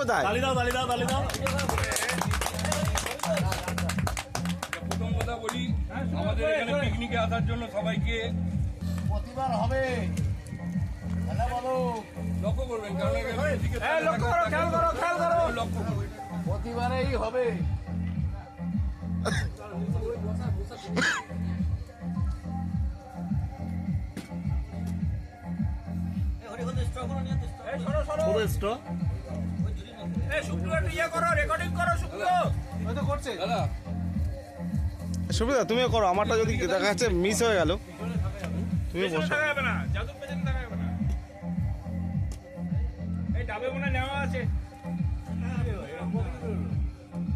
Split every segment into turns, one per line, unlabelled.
কোথায়?
প্রথম কথা বলি, আমাদের এখানে পিকনিকে আসার জন্য সবাইকে
প্রতিবার হবে
লক্ষ্য করবেন, কারণ লক্ষ্য করবেন,
প্রতিবারেই হবে।
দাদা
সুবিধা তুমিও করো, আমারটা যদি দেখা যাচ্ছে মিস হয়ে গেল তুমি বসো।
এই ডাবে মনে নেওয়া আছে,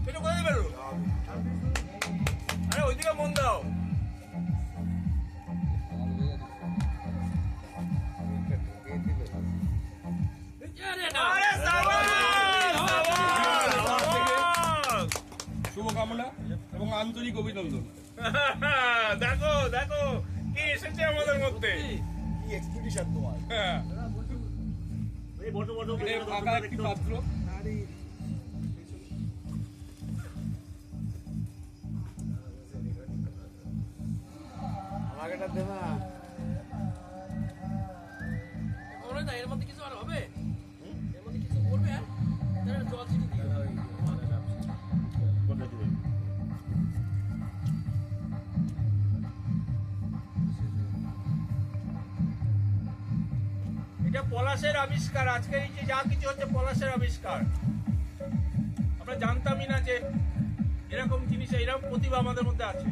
এটা কোথায় বেরো? আরে ওইদিকে মন দাও।
শুভকামনা এবং আন্তরিক অভিনন্দন।
দেখো দেখো কি এসেছে আমাদের মধ্যে।
কি এক্সপিডিশন তোমার।
হ্যাঁ,
এটা ফাঁকা একটি পাত্র,
আমাকে এটা দে না।
এর মধ্যে কিছু আর হবে, এর মধ্যে কিছু করবে আর জল ছিটি দিয়ে
এটা পলাশের আবিষ্কার। আজকের এই যে যা কিছু হচ্ছে পলাশের আবিষ্কার। আমরা জানতামই না যে এরকম জিনিস, এরকম প্রতিভা আমাদের মধ্যে আছে।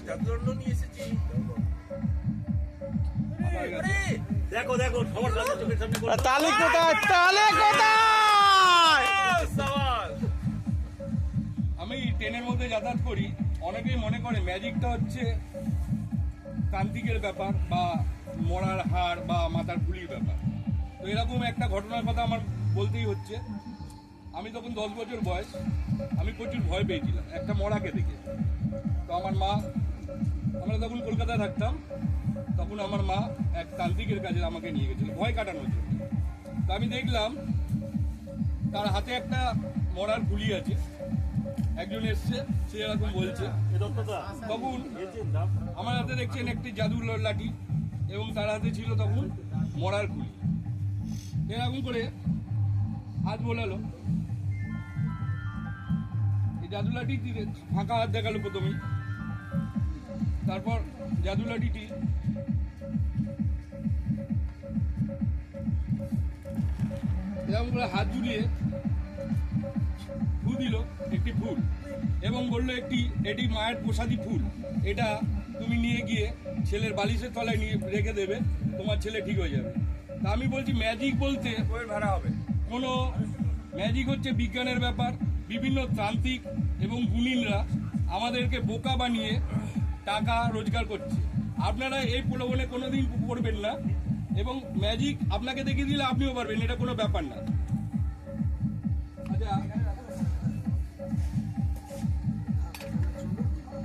জাদুদণ্ড নিয়ে এসেছি। দেখো দেখো সবার সামনে চোখের সামনে
তালে কোথায়? তালে কোথায়?
সাবাস।
আমি ট্রেনের মধ্যে যাতায়াত করি, অনেকেই মনে করে ম্যাজিকটা হচ্ছে তান্ত্রিকের ব্যাপার বা মরার হাড় বা মাথার খুলির ব্যাপার। তো এরকম একটা ঘটনার কথা আমার বলতেই হচ্ছে। আমি তখন 10 বছর বয়স, আমি প্রচুর ভয় পেয়েছিলাম একটা মরাকে দেখে। তো আমার মা, আমরা তখন কলকাতায় থাকতাম, তখন আমার মা এক তান্ত্রিকের কাছে আমাকে নিয়ে গেছিল ভয় কাটানোর জন্য। তো আমি দেখলাম তার হাতে একটা মরার খুলি আছে, একজন এসছে, সে এরকম বলছে। তখন আমার হাতে দেখছেন একটি জাদুর লাঠি এবং তার হাতে ছিল তখন মরার খুলি। এরকম করে হাত বোলালো, এই জাদু লাঠি ফাঁকা হাত দেখালো প্রথমেই, তারপর জাদু লাঠিটি এরকম করে হাত ঝুলিয়ে ফু দিল একটি ফুল এবং বললো এটি মায়ের প্রসাদী ফুল, এটা তুমি নিয়ে গিয়ে ছেলের বালিশের তলায় নিয়ে রেখে দেবে, তোমার ছেলে ঠিক হয়ে যাবে। তা আমি বলছি ম্যাজিক বলতে
বইয়ের ভাড়া হবে।
কোনো ম্যাজিক হচ্ছে বিজ্ঞানের ব্যাপার। বিভিন্ন তান্ত্রিক এবং গুণিনরা আমাদেরকে বোকা বানিয়ে টাকা রোজগার করছে। আপনারা এই প্রলোভনে কোনোদিন পড়বেন না এবং ম্যাজিক আপনাকে দেখিয়ে দিলে আপনিও পারবেন, এটা কোনো ব্যাপার না। আচ্ছা,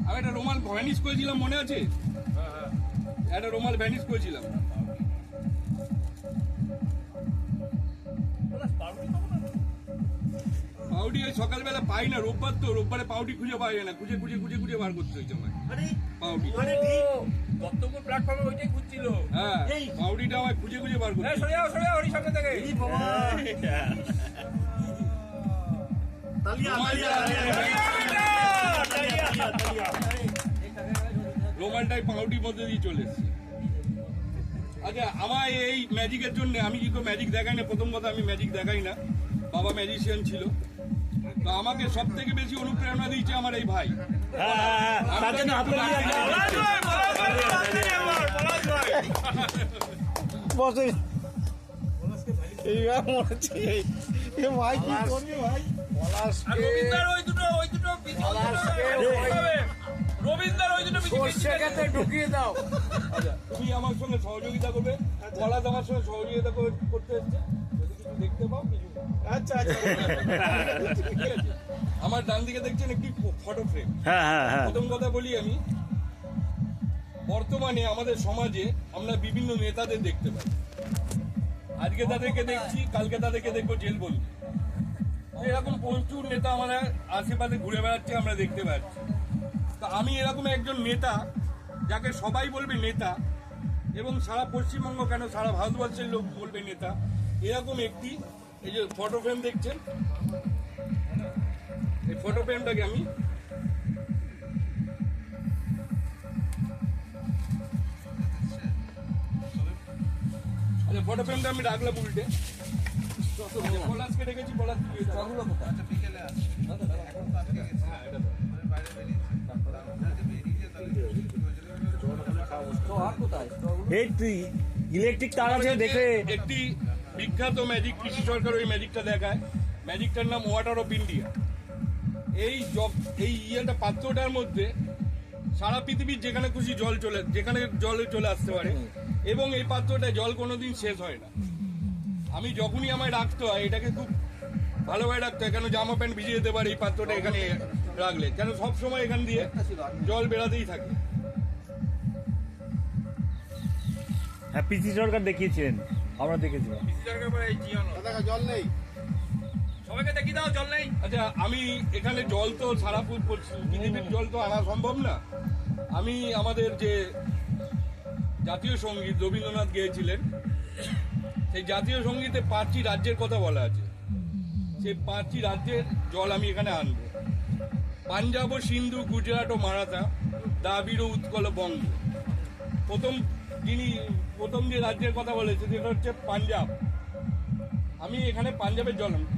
আমি একটা রুমাল ভ্যানিশ করেছিলাম, মনে আছে? একটা রুমাল ভ্যানিশ করেছিলাম। পাউডি ওই সকালবেলা পাই না, রোববার তো, রোববারে পাউডি খুঁজে পাওয়া যায় না, খুঁজে খুঁজে খুঁজে খুঁজে বার করতে হয়েছে আমার পাউডি।
দত্তপুর প্ল্যাটফর্মে ওইটাই খুঁজছিল।
হ্যাঁ, পাউডিটা আমার খুঁজে খুঁজে বার করতে।
সরে যাও সরে যাও, ওরই সামনে থেকে।
রোমালটাই পাউডির মধ্যে দিয়ে চলে এসছে। আচ্ছা, আমার এই ম্যাজিকের জন্য, আমি কিন্তু ম্যাজিক দেখাই না, প্রথম কথা আমি ম্যাজিক দেখাই না, বাবা ম্যাজিশিয়ান ছিল। তো আমাকে সব থেকে বেশি অনুপ্রেরণা দিয়েছে আমার এই ভাই।
বসে এইবার মনে হচ্ছে ভাই কি করবি ভাই?
ঢুকিয়ে দাও।
আচ্ছা, তুমি আমার সঙ্গে সহযোগিতা করবে, পলাশ আমার সঙ্গে সহযোগিতা করতে এসছে, যদি কিছু দেখতে পাও কিছু।
আচ্ছা আচ্ছা,
ঠিক আছে। আমার ডান দিকে দেখছেন একটি ফটো ফ্রেম।
হ্যাঁ হ্যাঁ হ্যাঁ,
প্রথম কথা বলি আমি, বর্তমানে আমাদের সমাজে আমরা বিভিন্ন নেতাদের দেখতে পাই। আজকে তাদেরকে দেখছি, কালকে তাদেরকে দেখবো জেলবন্দি। এরকম প্রচুর নেতা আমাদের আশেপাশে ঘুরে বেড়াচ্ছে, আমরা দেখতে পাচ্ছি। তো আমি এরকম একজন নেতা, যাকে সবাই বলবে নেতা, এবং সারা পশ্চিমবঙ্গ কেন সারা ভারতবর্ষের লোক বলবে নেতা, এরকম একটি এই যে ফটো ফ্রেম দেখছেন, এই ফটো ফ্রেমটাকে আমি ফটো ফ্রেমটা আমি রাখলাম উল্টে। পলাশকে রেখেছি, পলাশ
ইলেকট্রিক তার আছে দেখে
একটি বিখ্যাত ম্যাজিক কৃষি সরকার ওই ম্যাজিকটা দেখায়। ম্যাজিকটার নাম ওয়াটার অফ ইন্ডিয়া। এই পাত্রটার মধ্যে সারা পৃথিবীর যেখানে খুশি যেখানে জল চলে আসতে পারে, এবং এই পাত্রটায় জল কোনোদিন শেষ হয় না। আমি যখনই আমায় রাখতে হয়, এটাকে খুব ভালোভাবে রাখতে হয়, কেন জামা প্যান্ট ভিজিয়ে যেতে পারে এই পাত্রটা এখানে রাখলে, কেন সবসময় এখান দিয়ে জল বেরাতেই থাকে।
হ্যাঁ, পিসি সরকার দেখিয়েছিলেন, আমরা দেখেছিলাম।
জল নেই।
সবাইকে দেখি দাও, জল নেই।
আচ্ছা, আমি এখানে জল তো সারা পৃথিবীর জল তো আনা সম্ভব না। আমি আমাদের যে জাতীয় সঙ্গীত রবীন্দ্রনাথ গেয়েছিলেন, সেই জাতীয় সঙ্গীতে 5টি রাজ্যের কথা বলা আছে। সেই 5টি রাজ্যের জল আমি এখানে আনবো। পাঞ্জাব ও সিন্ধু, গুজরাট ও মারাঠা, দ্রাবিড় ও উৎকল বঙ্গ। প্রথম যে রাজ্যের কথা বলেছে সেটা হচ্ছে পাঞ্জাব। আমি এখানে পাঞ্জাবের জল আনবো।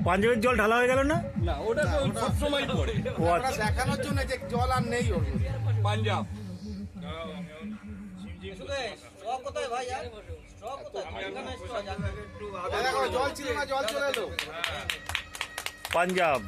পাঞ্জাবের জল ঢালা হয়ে গেল না?
না, ওটা তো সবসময় পড়ে।
ও আচ্ছা,
দেখানোর জন্য যে জল আর নেই ওর মধ্যে।
পাঞ্জাব
দেখো, জল ছিল না, জল চলে এলো।
পাঞ্জাব।